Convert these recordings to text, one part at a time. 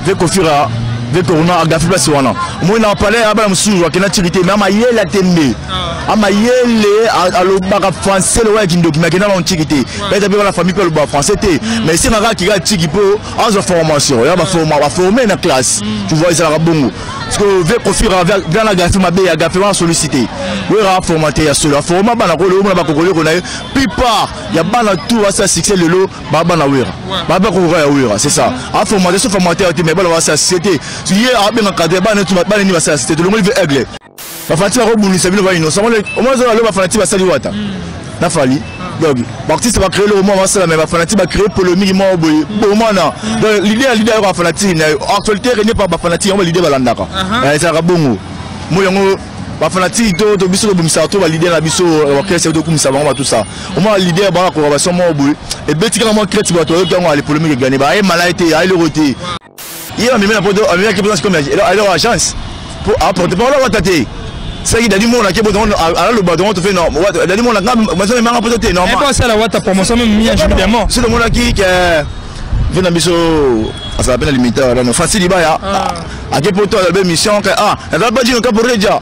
ve kofira ve corona agafi place wana moi na parler aba msuzu akena tirité mais amayele atembe amayele alobaka français le wa kindoki mais akena na tirité peut-être bien la famille peut le ba français té mais si ngaka ki ga tiki po en formation ya ba former na classe tu vois ça la bongo parce que ve kofira vers la gafi mabe ya gafi wana sollicité oui ra formaté ya solo format bana ko le ba kokole ko na plupart ya bana tout ça succès le lot ba bana wera ba ba ko wera c'est ça a formaté ce formateur mais ba la société tu y a bien encadré bana tout bana ni ba société le monde veut aigle ba fati ba ko bunisa bino ba innocent au moins ça le ba fati ba sali wata na fali donc l'artiste va créer le roman ça mais va fanatique va créer polémique mo boy bon na donc l'idée va fanatique actualité régné par ba fanatique on va l'idée balandaka ça va bongo mo yango ba fanatique to biso ko bumisa to ba l'idée na biso orchestre to kumisa ba tout ça au moins l'idée ba ko ba so mo boy et betika mo créatif ba to yo kango les polémiques gagner ba e malaité a le roté il a même la photo avec qui comme alors agence pour apporter pas la tête c'est qu'il a dit mon qui bon alors le bâton te fait non il a dit mon là moi ça m'a rapporté non pas ça la wata promotion même bien évidemment c'est le monde qui vient dans biso ça s'appelle limitaire là non facile ba ya à quel point la belle mission que elle va pas dire que pour déjà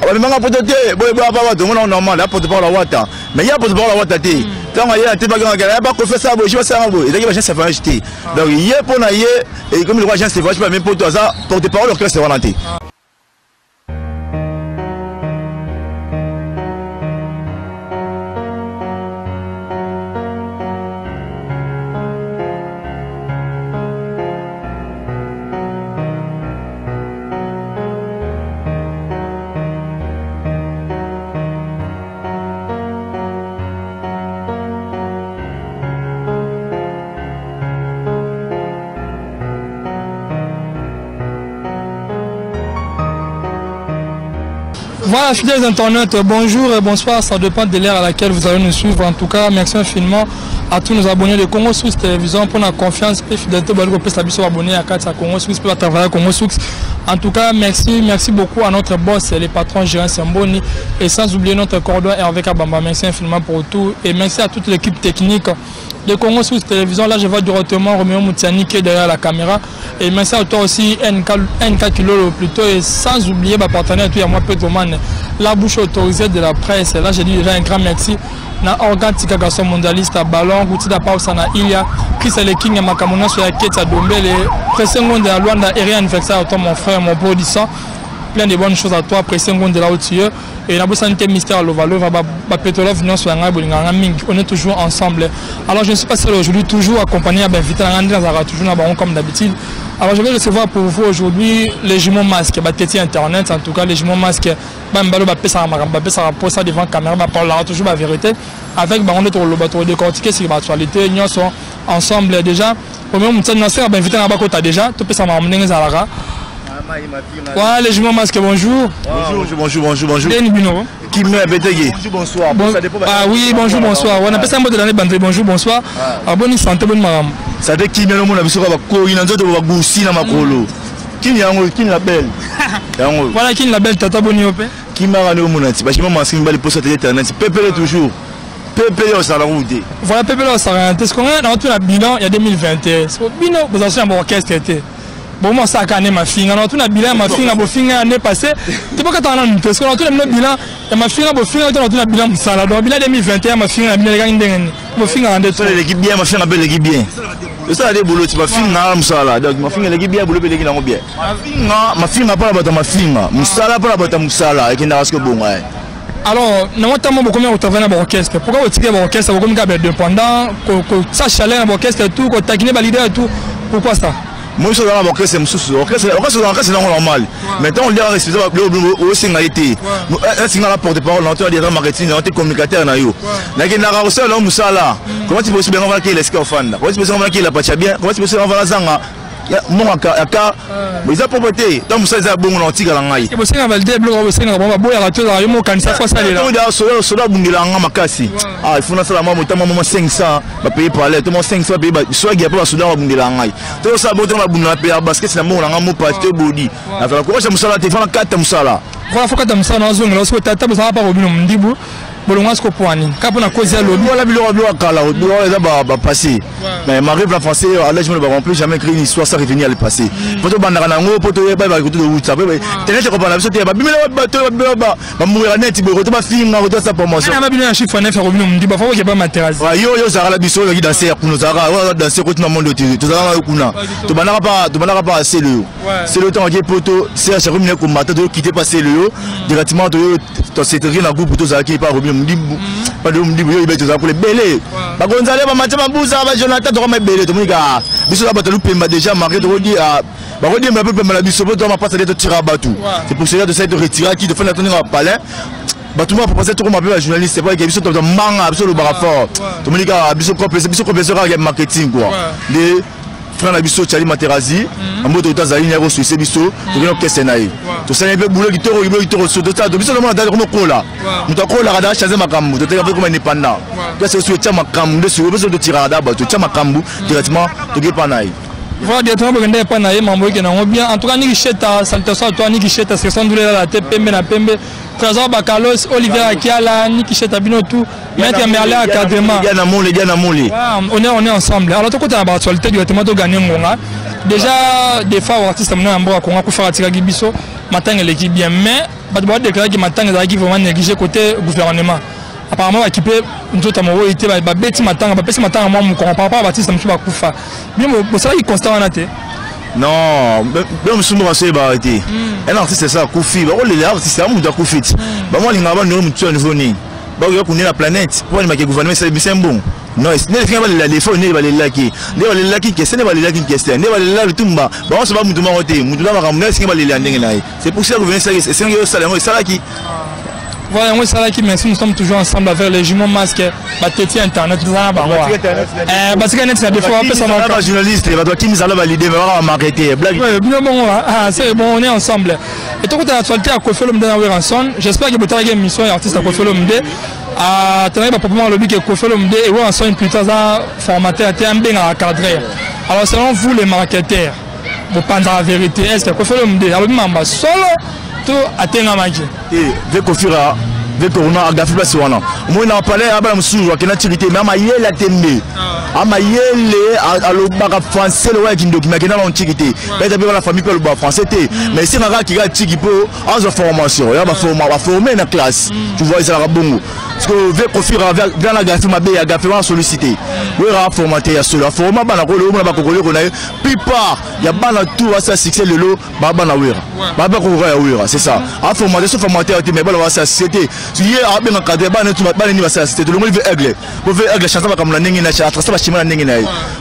on m'a rapporté boy ba tout monde normal là porte pas la wata mais il y a porte pas la wata té quand il y a té pas qu'on fait ça je vais ça boy et là ça va acheter donc il y a pour na et comme le roi Jean c'est pas même pour toi ça porte parole l'orchestre va lanter. Voilà, fidèles internautes, bonjour et bonsoir, ça dépend de l'ère à laquelle vous allez nous suivre. En tout cas, merci infiniment à tous nos abonnés de Congo Source Télévision pour la confiance et fidélité. Vous pouvez abonner à Congo Source pour travailler à Congo Source. En tout cas, merci beaucoup à notre boss, les patrons Gérard Samboni, et sans oublier notre cordon Hervé Kabamba. Merci infiniment pour tout et merci à toute l'équipe technique de Congo Source Télévision. Là, je vois directement Roméo Moutiani qui est derrière la caméra. Et merci à toi aussi, NK Kilolo plutôt. Et sans oublier ma partenaire, tout à moi, Petroman, la bouche autorisée de la presse. Là, j'ai dit déjà un grand merci. Na organe tika garçon mondialiste à ballon, Gouti da Pausa na Ilia, Chris Aleking et Makamona sur la quête à Dombele, Pressengon de la Luanda et rien fait ça à toi, mon frère, mon produisant. Plein de bonnes choses à toi, Pressengon de la Haute-Tieux. Et la Bossanité Mystère Lovalo, Pétrolov, on est toujours ensemble. Alors je ne suis pas seul aujourd'hui, toujours accompagné à Benvita, toujours comme d'habitude. Alors je vais recevoir pour vous aujourd'hui les jumeaux masques, internet, en tout cas les jumeaux masques, ça devant la caméra, toujours la vérité. Avec on décortiquer sur l'actualité, nous sommes ensemble déjà. Au moment où nous sommes déjà, tout peut s'en amener à la. Ouais, les jumeaux masques, bonjour. Bonjour. Qui me bétégé. Bonjour, bonsoir. Ah oui, bonjour, bonsoir. On appelle ça un mot de l'année bandé. Bonjour, bonsoir. Bonne santé, bonne maman. Ça fait qui me le monde a vu sur la co, il a dit de boussi dans ma colo. Qui l'appelle? Voilà qui l'appelle Tata Boniopé. Qui m'a ramené au monde. Parce que moi, je me poste sur internet. Pépé toujours. Pépé au salon route. Voilà, Pépé au salon. Est-ce qu'on a dans tout le bilan il y a 2021? Bilan, vous avez un orchestre était. Bon, moi, ça a gagné ma fille. On a tout le bilan, ma fille, l'année passée. Tu peux pas t'en parce qu'on a tout le bilan. Et ma fille, on a tout le bilan. Ça, dans le bilan 2021, ma fille, elle a gagné. Ma fille, elle a gagné. L'équipe bien, ma fille, elle a l'équipe bien. C'est ça, les boulots. Ma fille, elle a donc ma fille, elle a l'équipe bien, boulot, elle a bien. Ma fille, n'a pas la bataille, ma fille. Moussala, pas la bataille, Moussala. Et qui n'a pas ce que bon, ouais. Alors, notamment, combien vous travaillez dans l'orchestre? Pourquoi vous tirez dans l'orchestre? Vous avez dépendant, ça chaleur dans l'orchestre et tout, vous taquinez les leaders et tout. Pourquoi ça? Moi, je suis dans l'orchestre, c'est normal. Maintenant, on dit à respecter le singalité. Un signal à porte-parole, on dit à marketing, on dit communicateur. Comment tu peux se faire les scaphandres? Comment tu peux se faire la pacha bien? Comment tu peux se faire la zanga? Mon aka, mais ça propreté. Tant que ça est bon, on tire la maille. Et vous savez, on va le débloquer, on va se faire un bon à tout dans le monde quand ça fait ça. On dit à cela, Bundilanga Makasi. Ah, il faut que la maman, maman 500, va payer par l'air, tout le monde 500, payer, soit il y a pas Soudan, Bundilanga. Tout ça, bon, on va Bundilanga payer parce que c'est un mot, on a un mot pas de body. Alors, comment ça me sala, tu fais un 4 Moussala. Voilà, faut que tu me sala dans la zone, lorsque tu as pas au Ndibu. bolonga ce pour ani ka pona cause ya lobby voilà bilo kala ba passé mais m'arrive la français allez je me on peut jamais écrire une histoire sans revenir à le passé poto bandaka nango poto ba ba kutu de ça tenez je comprends la biso te ba bimela ba mourir net bo to ba finga ko to sa promotion na ba bino ya chiffre 9 revenu mdi ba faut que ba matériel yo zara la biso qui danser kuno zara danser ko tout le monde to zara kuna to banaka pas assez c'est le temps que poto c'est à chaque minute ko matin de quitter passer le directement to c'est rien à groupe to zara qui pas revenu mdi pas de mdi yo ibe to zara pour les belé ba gonzale ba matema buza ba Jonathan to ma belé to munika biso la batalu pemba déjà marqué to di a ba ko di ma peu pemba la biso to ma passer de tirer batou c'est pour cela de cette retirer qui de faire la tenir à palais ba tout le monde proposer tout comme appelle journaliste c'est pas que biso to manga biso le barafort to munika biso compétition marketing quoi les frère na biso Charlie Materazi ambo to tazali nyako suisse biso to kino kese na ye to sanya pe boulot kitoro so to ta to biso le monde ko kola muto kola kada changer makambu to teka comme indépendant to c'est so tia makambu de so biso to tirada ba to tia makambu directement to ke pana ye voilà directement pour ndé pana ye mambo ke na bien en tout cas ni kicheta salutations à toi ni kicheta c'est sans douleur la tête pembe na pembe Trésor Bakalos Olivier Akiala ni kicheta bino tout maître Merlin académie on est ensemble alors to côté la actualité directement to gagner ngonga déjà des fois artistes mna mbo akonga ko faire tika gibiso matanga l'équipe bien mais ba déclarer que matanga za qui vraiment négliger côté gouvernement apparemment équipé nous tamoro été ba beti matanga ba pesi matanga moi ko par rapport à artiste msu ba kufa bien bo ça il constant en até non même si moi c'est arrêté un artiste c'est ça Koufi ba les artistes c'est amu da Koufi ba moi linga ba no mutu niveau ni ba yo connait la planète pour ni gouvernement c'est bon non ne fait pas les défauts ne va les laquer ne va les laquer que ce ne va les laquer que ne va les laquer tumba ba on se va mutu ma roté mutu la ramner c'est va les lander na c'est pour ça que vous venez ça c'est un salaire ça qui voilà, moi, ça qui merci, nous sommes toujours ensemble avec les jumeaux masques, Bateti Internet, nous allons avoir. Parce que c'est des fois, ça va. Journaliste, il va doit qui nous allons valider, mais on va m'arrêter. Blague. Oui, bien bon, c'est bon, on est ensemble. Et tout à l'actualité à Kofelo Mde na Ranson, j'espère que vous avez une émission artiste à Kofelo Mde. À tenir proprement le but que Kofelo Mde et Ranson plus tard formaté à terme bien encadré. Alors selon vous les marketeurs, vous pensez la vérité, est-ce que Kofelo Mde alors même solo tout atteindre magie ve kofira ve corona agafi place wana moi na parler aba msuzu akena tirité mais amayele atembe amayele alobaka français le wa kindoki mais akena na tirité peut-être bien la famille peut le ba français té mais si ngaka ki ga tiki po en formation ya ba former na classe tu vois ça la bongo parce que ve kofira vers la gafi mabe ya gafi wana sollicité we ra formaté ya solo forma bana ko le ba ko ko na plupart ya bana tout ça succès le lo ba bana wera ba ba ko wera c'est ça a formaté ce formateur mais ba la société tu y a bien encadré ba ne tout ba ni ba société le monde veut aigle pour veut aigle chance ba comme la ningi na cha trasa ba chima na ningi na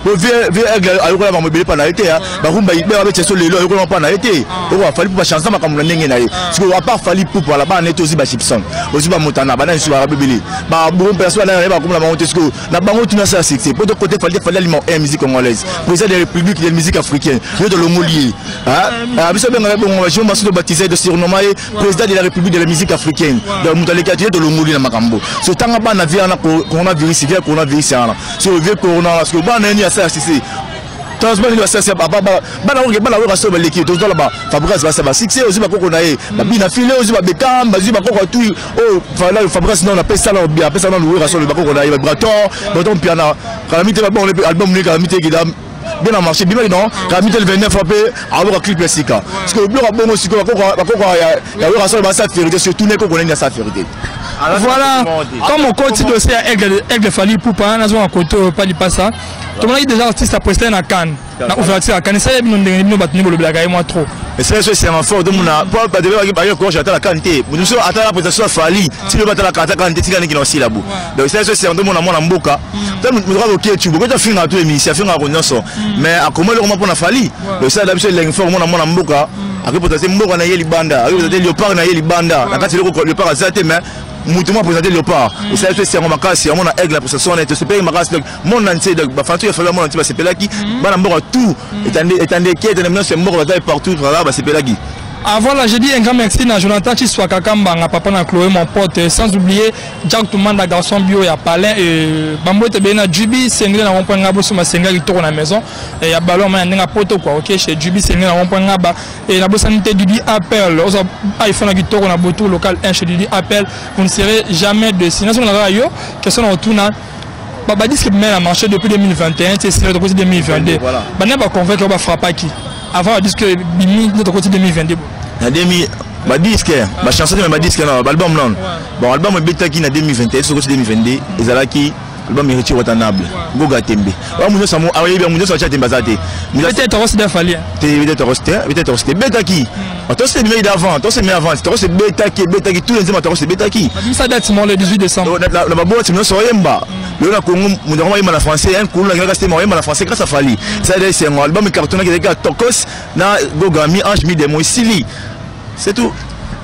pour veut aigle ayoko la ba mobile pa na été ba rumba ibe ba tcheso le lo ayoko pa na été o va fallu pour chance ba comme la ningi na parce que va pas fallu pour la ba na aussi ba chipson aussi ba motana ba na su ba bibili ba bon personne na ba comme la monter ce que na bango tu na ça c'est pour de côté fallait aliment musique congolaise président de la République de la musique africaine de l'homolier hein biso ben bon je m'assure baptisé de surnommé président de la République de la musique africaine donc mutaleka de l'homolier na makambo ce temps ba na via na coronavirus via coronavirus ana so via corona parce que ba na ni ça c'est transmet ni ça c'est ba na wera so ba l'équipe to là-bas Fabrice va ça va succès aussi ba koko na e ba bina filé aussi ba bekam ba zi ba koko tout oh voilà Fabrice non on appelle ça là bien appelle ça dans le wera so ba koko na e ba braton piano calamité ba bon album ni calamité qui bien a marché bien non calamité le 29 frappé avoir clip sika parce que bien bon aussi ba koko ya wera so ba ça vérité surtout ne koko na ça vérité. Voilà, comme on continue aussi à Aigle Fali Poupa, nous avons un côté pas du passage. Tout le monde a des artistes à prester à Cannes. Na ouverture à Cannes, ça y est, nous battons le blague et moi trop. Mais c'est un fort de mon pas de faire quoi j'attends la quantité. Nous sommes attends la prestation Fali. Si le battre la quantité, c'est qui aussi là-bas. Donc c'est un de mon amour en boca. Donc nous devons OK tu beaucoup de films à tous les ministères, films à Ronaldo. Mais à comment le roman pour la Fali. Donc ça d'habitude l'info mon amour en boca. Après peut-être mboka na yeli banda, après peut-être léopard na yeli banda. La quand le léopard a zaté mais mutumo présenté léopard et ça c'est un makasi on a aigle la possession est c'est pas makasi donc mon entier donc ba fantu il fallait mon entier c'est pelaki bana mboka tout étant qui est maintenant c'est mboka bataille partout voilà bah c'est pelaki Voilà, j'ai dit un grand merci à Jonathan Chiswaka Kambanga, papa na Chloé, mon pote, sans oublier Jack Toumanda, garçon bio, il y a Palin, et Bambo Tebena, Jubi, Sengle, on prend un sur ma Sengle, il tourne à la maison, et il y a Ballon, il y a un poteau, quoi, ok, chez Jubi, Sengle, on prend un bas, et la sanité du dit appel, il faut un tour, on a beau local 1 chez Didi appel, vous ne serez jamais de sinon, on a radio, question en tournant. Baba dit que a marché depuis 2021, c'est depuis 2022. Voilà. Bana va convaincre va frapper qui. Avant on dit que Bimi de côté 2022. En 2000 ba disque, ba chanson de ba disque non, album non. Bon album est bêta qui en 2021, c'est côté 2022, ezalaki album est retanable. Goga Tembe. Wa muno samu ayi bien muno sacha Tembe zate. Peut-être on s'est fallu. Peut-être c'était bêta qui. Toi c'est mieux d'avant, toi c'est mieux avant, toi c'est bêta qui tous les ans toi c'est bêta qui. Ça date le 18 décembre. La babo c'est nous soyemba. Le na Congo nous avons mal français, un coup la resté mal français grâce à Fali. Ça c'est un album cartonné qui est Tokos na Goga mi ange mi demo Sili. C'est tout.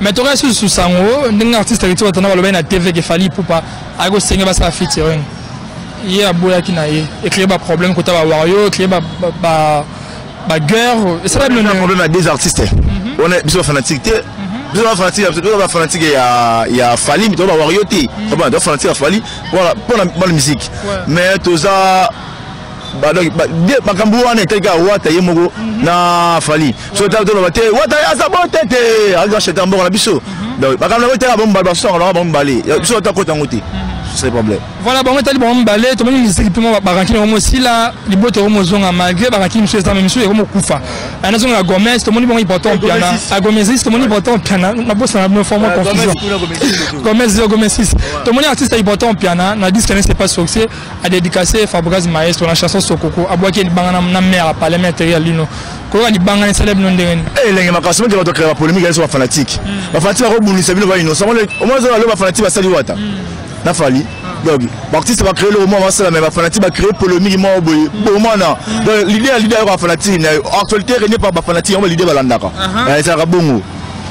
Mais tu restes sous sango, un artiste qui va le na TV qui Fali pour pas à go signer sa featuring. Il y a boya qui n'a écrit pas problème côté Wario, écrit pas guerre, c'est pas le problème à des artistes. On est bien fanatique. Bien fanatique il y a Fali mais tu vas Wario ti. Comment doit fanatique Fali pour la musique. Mais tout ça makambu wana eteka wata yemogo na Fali. So ta to bate wata ya sabote te. Aga cheta mbongo na biso. Donc makambu wata bomba ba so na bomba balé. Biso ta kota ngoti. C'est problème. Voilà, bon, on bon balai, tout le monde dit que Barakini aussi là, les bottes homozonga malgré Barakini c'est même chose comme Koufa. Un autre à Gomez, tout le monde bon important au piano. À Gomez, tout le monde important au piano. Na bosse na me forme confusion. Gomez 6. Tout le monde artiste important au piano, na disque n'est pas succès à dédicacer Fabregas Maestro la chanson Sokoko, à boire qui bangana na mère pas les matériels lino. Quoi ni bangana célèbre non ndenge. Eh les makasimo qui va créer la polémique sur fanatique. La fanatique va rebondir, c'est bien va innocent. Au moins la fanatique va saluer Wata. Na Fali donc l'artiste va créer le roman mais va fanatique va créer polémique moi bon non donc l'idée va fanatique actualité régnée par fanatique on va l'idée va landaka ça va bongo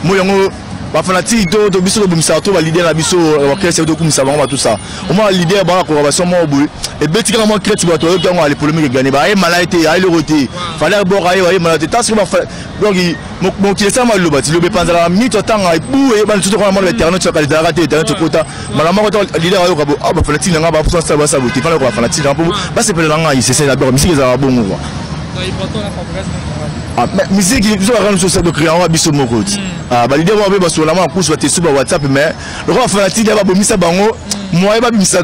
moi yango va fanatique to biso to bimisa to va l'idée la biso va créer c'est to comme ça va tout ça au moins l'idée va ko va somo boy et betika mo créer tu va to yango les polémiques gagner ba ay malaité ay le roté fallait bora ay malaité tas va donc mon qui est ça mal le bâti le pense la minute temps et bou et ban tout vraiment le terrain tu vas rater terrain tu kota malama ko leader ayo ko ba fanatique nga ba pour ça va ça voter fallait ko fanatique pour ba c'est peut nga c'est d'abord musique ça va bon quoi musique ils ont rendu ça de créer un biso moko ba leader va ba sur la main pousse va te sur WhatsApp mais le roi fanatique va bomber ça bango moi ba bimisa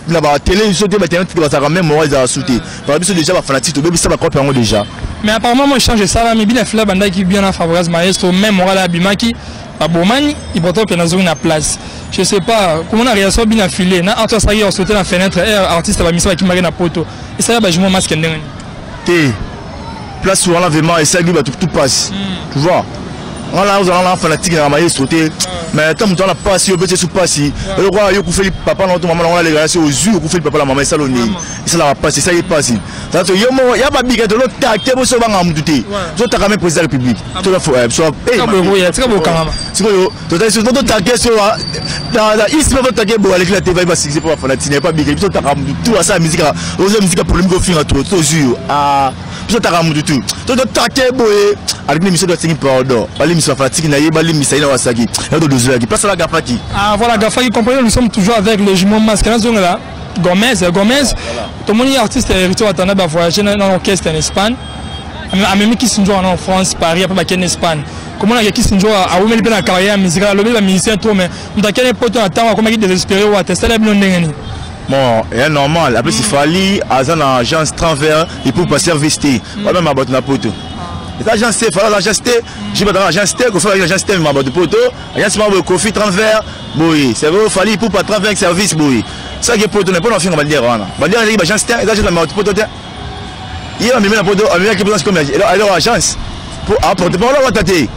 na ba télé sauter ba terrain tu vas ça même moi ils a sauter ba biso déjà ba fanatique to bimisa ba copie bango déjà. Mais apparemment, moi, je change ça. Mais bien, la bande qui vient à Fabregas Maestro, même Moral Abimaki, à Bomani, il porte bien dans une place. Je sais pas comment on a réussi à bien affiler. Na Arthur Sagi a sauté la fenêtre, artiste va misser qui marine à poto. Et ça, je m'en masque. T'es place où on a vraiment et ça, tout passe. Tu vois? On a un fanatique à Maestro, mais tant que on a passé, on peut se passer. Le roi, il fait papa, maman, on a les gars, aux yeux, il fait papa, la maman, ça l'on est. Ça va passer, ça y est passé. Il y a pas de l'autre taquet, vous savez, on a douté. Tu as quand même président de la République. Tu as fait, soit, c'est beau quand même. C'est quoi, tu as sur ton taquet, sur il se fait taquet, bon, avec la TV, il va s'exprimer pour la fanatique, n'est pas big. Tu as tout à ça, musique, aux musiques pour le micro, fin à toi, aux yeux, à. Tu as tout. Tu as taquet, boy, avec l'émission de Tingui Pardon, l'émission fanatique, n'a pas l'émission de Wasaki. Place à la Gafaki. Ah voilà, Gafaki, comprenez, nous sommes toujours avec le jumeau masque là. Gomez, tout le monde est artiste héritier à Tanaba voyager dans l'orchestre en Espagne. Même qui sont en France, Paris, après en Espagne. Comment on a qui sont à oublier la carrière musicale, le musicien tout mais on a quel pote à temps comment il désespéré ou à tester la blonde. Bon, c'est normal. Après il fallait à une agence transfert et pour passer vestir. Pas même à battre la poteau. L'agence T, il fallait l'agence T, j'ai pas l'agence T, il fallait l'agence T, mais ma poteau, l'agence de Kofi transfert, oui, c'est vrai, il fallait pour pas transfert service, oui. Ça qui est poteau, n'est pas l'enfant, on va dire, on va dire, l'agence T, l'agence de ma poteau, il a mis la poteau, il a mis la poteau, alors l'agence, pour apporter par la watate.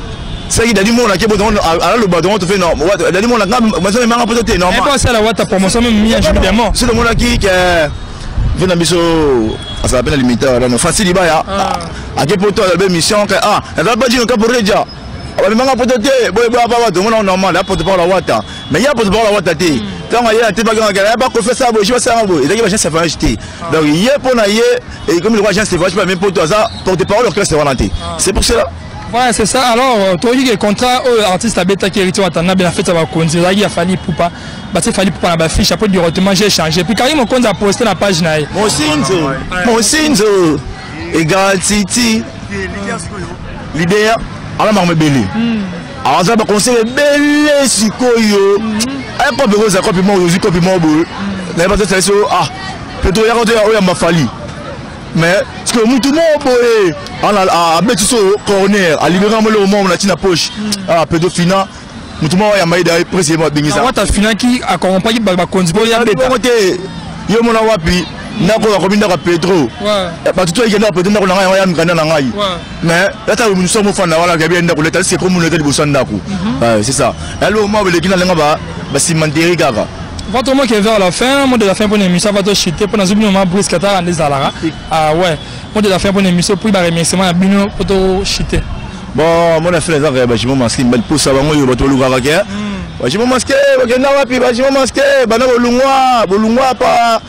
Ça qui est du monde, qui est bon, alors le badon, tu fais non, il a du monde, mais ça ne m'a pas poteau, non. Et pas ça la wata promotion, même mis évidemment. C'est le monde qui vient à Misso, ça s'appelle limité, non, facile, il va, à quel point la mission, elle va pas dire que pour déjà. On va pas te dire, bon, tout le monde est normal, là, pour te parler la wata. Mais il y a pour te parler la wata. Quand il y a un petit bagage, il n'y a pas qu'on fait ça, je vais faire ça, il y a des gens qui se font acheter. Donc, il y a pour naïe, et comme le roi Jean Stéphane, je ne sais pas même pour toi, ça, pour te parler, l'orchestre, c'est volonté. C'est pour cela. Voilà, c'est ça. Alors, tu as dit que le contrat artiste a bêta qui est hérité à bien fait ça va continuer. Il a fallu poupa. Bah c'est fallu poupa la fiche après directement j'ai changé. Puis Karim Okonza a posté la page naïe. Mon sinzo. Égal Titi. L'idée ala marme belé. Alors ça va conseiller belé sikoyo. Un peu de ça copie moi aujourd'hui copie moi boule. Là pas ça c'est ah. Peut-être ya côté ya m'a fallu. Mais ce que tout le monde boye a mettre sur corner a libérer le moment on a tina poche ah pédophina tout le monde ya maïda précisément bingisa what fina qui accompagne ba konzibo ya beta côté yo mona wapi nako akobinda ka Pedro ba tout il y a Pedro nako na ngai ya mkanda na ngai mais là ta nous sommes fana wala ka bien ndako leta c'est comme on était de bosandako c'est ça alors au moment le kina lenga ba simanteri kaka. Votre mot qui est vers la fin, mot de la fin pour une émission, va te chuter pour nous oublier moment brusque à des alara. Ah ouais, mot de la fin pour une émission pour y remercier à Bino pour te chuter. Bon, moi la fin les affaires, je m'en masque, belle pour ça, moi je vais te louer avec elle. Je m'en masque, je m'en masque, bana bolungwa pas.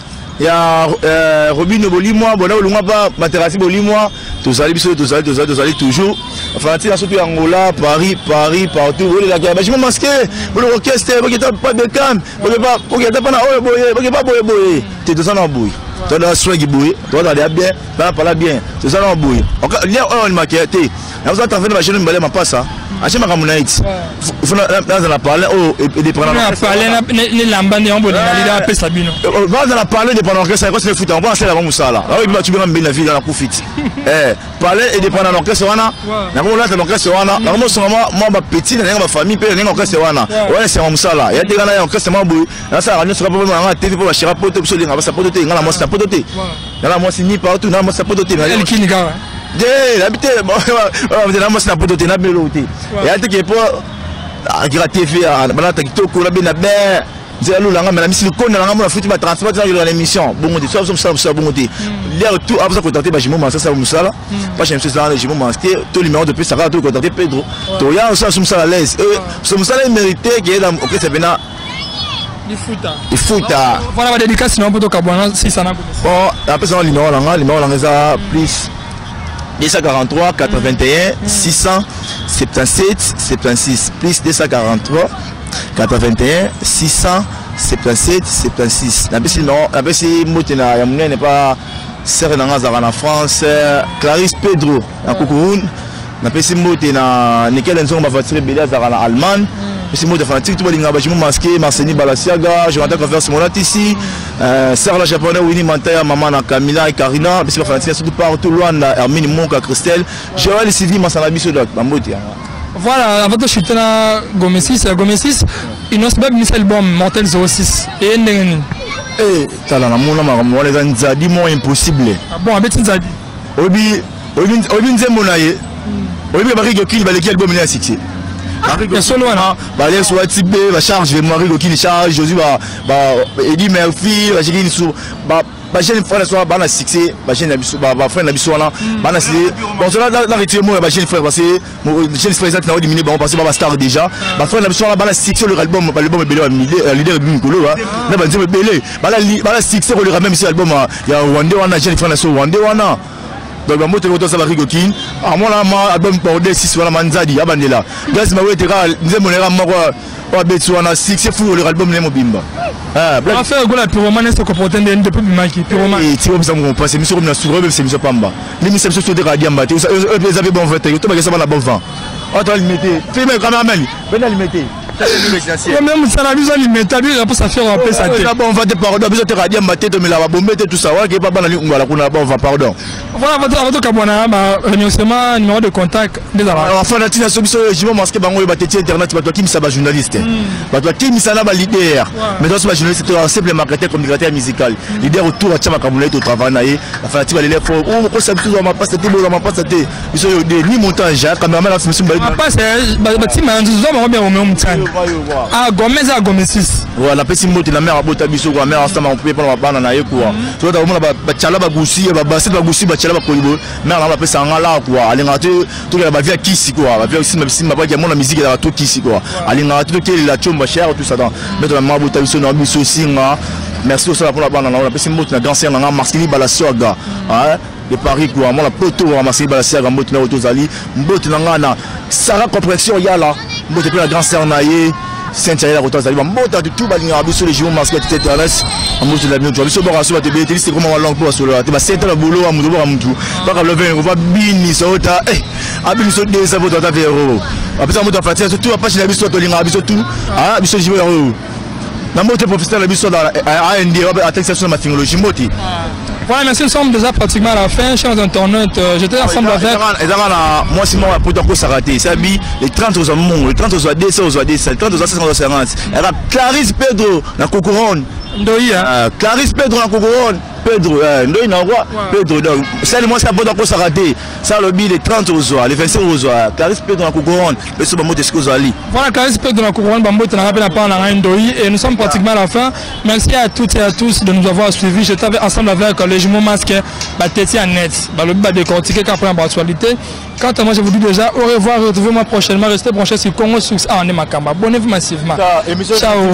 Il y a Robin Bolimois, bon bolungwa pas, Materassi Bolimois, tout ça toujours. Enfin, tu as surtout Angola, Paris, partout. Je m'en masque, le orchestre, pas de cam, pas boy. Tu es dans boy. Tu as swag boy, tu as bien, tu as pas bien. Tu es dans boy. Il y a un maquette. Vous avez fait la chaîne de ma passe. Ache makamunaiti. Dans la parler et des pendant la parler les lambane en bonne la pesa bino. Dans la parler des pendant que ça c'est foot on va c'est la musala. Ah oui tu peux même bien vie dans la profite. Parler et des pendant l'orchestre wana. Na ko là c'est l'orchestre wana. Na ko moi ma petite na ma famille pe na l'orchestre wana. Ouais c'est musala. Ya te kana l'orchestre ma boy. Na ça rano sera pas na TV pour la chira poto so linga ba sa poto te ngala mo sa poto te. Ngala mo si ni partout na mo sa poto te. Elle qui ni ga. L'habité, on a un peu de nabeloté. Et à tes pour la TV, la TikTok, la Benabe, la mission qu'on a fait ma transport dans l'émission. Bon, ça, bon, l'air tout après ça, contacter Bajimo, ça, Moussala. Pas chez M. Zan, Jimo Masqué, tout le numéro de plus, ça va tout contacter Pedro. Toya, on s'en à l'aise. Ce Moussala mérité qui est dans le c'est bien. Il faut voilà, la dédicace, sinon, pour toi, si ça n'a pas. Bon, après ça, le numéro là, plus. 243 81 677 76 plus 243 81 677 76. La personne motena ya munene pas serre na ngazara na France Clarisse Pedro na Kukuun na personne motena Nickel Enzo ba voiture bela za na Allemagne. C'est moi de fanatique tout balinga bajimo masqué Marceni Balasiaga Jonathan Converse Monat ici Serre la japonais Winnie Mantaya maman na Camila et Karina c'est fanatique surtout partout loin na Hermine Monka Christelle Joël Sylvie Masana biso dot bamoti. Voilà avant de chuter na Gomesis il nous pas mis album Mortel 06 et ndengeni tala na mona ma les nzadi mo impossible bon abeti nzadi obi nzembo na ye obi ba rigo kili ba leki album na succès. Solo wana Alex Watibé va charge Marie Gokini charge Josie ba Eddie Murphy va gérer sur ba jeune frère soit ba na succès ba jeune biso ba frère na biso wana ba na c'est bon cela la retirer moi ba jeune frère parce que jeune frère ça na diminuer ba passer ba star déjà ba frère na biso wana ba na succès le album belé leader Bimikolo na ba nzembe belé ba la succès le même si album ya Wande wana jeune frère na so Wande wana. Donc la moto ça va rigokin ah moi là ma album pour 6 wala manzadi abandela gaz ma wete ka nzemonera moko wa betu wana 6 c'est fou le album nemo bimba on fait go la pyromane se comporter depuis bimaki pyromane et tu vois ça on passe monsieur na sur c'est monsieur pamba l'émission sur de radio mbate vous avez bon vent to ba ça va bon vent attends limité fais mes cameraman ben limité même ça la mise à limiter lui pour ça faire un peu ça tête on va te pardon besoin de radio mbate to mais la bomber tout ça wa ke pas bana ngala kuna bon va pardon voilà votre kabona ba remerciement numéro de contact des alors enfin la tina solution je vais masquer bango ba tete internet ba to ki misaba journaliste ba to ki misala ba leader mais dans ce journaliste c'est un simple marketeur communicateur musical leader autour à chama kabona to travail naé enfin tu vas les faut on ça tout ma passe tete ma passe tete ils sont de lui montage cameraman là monsieur ba passe ba ti ma nzo ba bien au même temps ah Gomez à Gomesis voilà petit mot la mère abota biso quoi mère ça m'a coupé pour la bana naé quoi tu vois on ba chala ba gusi ba basse ba gusi ba chala ba kolibo mais on va passer en là quoi alinga tout la vie kisi quoi va aussi ma ba la musique la tout kisi quoi alinga tout que la chomba cher tout ça dans mettre la mère abota biso na biso singa merci aussi pour la bana on a petit mot na grand sœur na Marceli Balasiaga hein de Paris quoi moi la poto va ramasser balasser à Mbote na Otozali Mbote na Sarah Compression yala Mbote pe la grand sœur naie Saint-Thierry la Otozali Mbote tout balinga biso les jours masqué tête à l'est Mbote la mieux biso ba raso ba tebete c'est comment langue pour solo te ba c'est la boulot à mudo ba mutu ba ka lever on va bini sota abi biso de ça votre véro après ça Mbote fatia surtout pas chez biso to linga biso tout ah biso joueur na Mbote professionnel biso dans AND à textation ma technologie Mbote. Voilà, merci, nous sommes déjà pratiquement à la fin, chers internautes. J'étais ensemble avec. Moi, c'est moi, pour toi, ça raté. C'est les 30 aux amont, les 30 aux AD, aux AD, les 30 aux 550. Elle a Clarisse Pedro, la Cocoron. Clarisse Pedro, la Cocoron. Pedro, Pedro, donc, celle moi, c'est la bonne ça raté. Ça, le billet, les 30 aux oies, les 25 aux oies. Clarisse Pedro, la Cocoron. Le Soubamo, t'es ce que vous allez. Voilà, Clarisse Pedro, la Cocoron, Bambo, tu n'as rappelé pas en Ndoi. Et nous sommes pratiquement à la fin. Merci à toutes et à tous de nous avoir suivis. J'étais ensemble avec les jumeaux masqués, Téti à net. Le but décortiquer qu'après la actualité. Quant à moi, je vous dis déjà au revoir. Retrouvez-moi prochainement. Restez branchés sur Congo Source. Ah, on est Makamba. Abonnez-vous massivement. Ciao.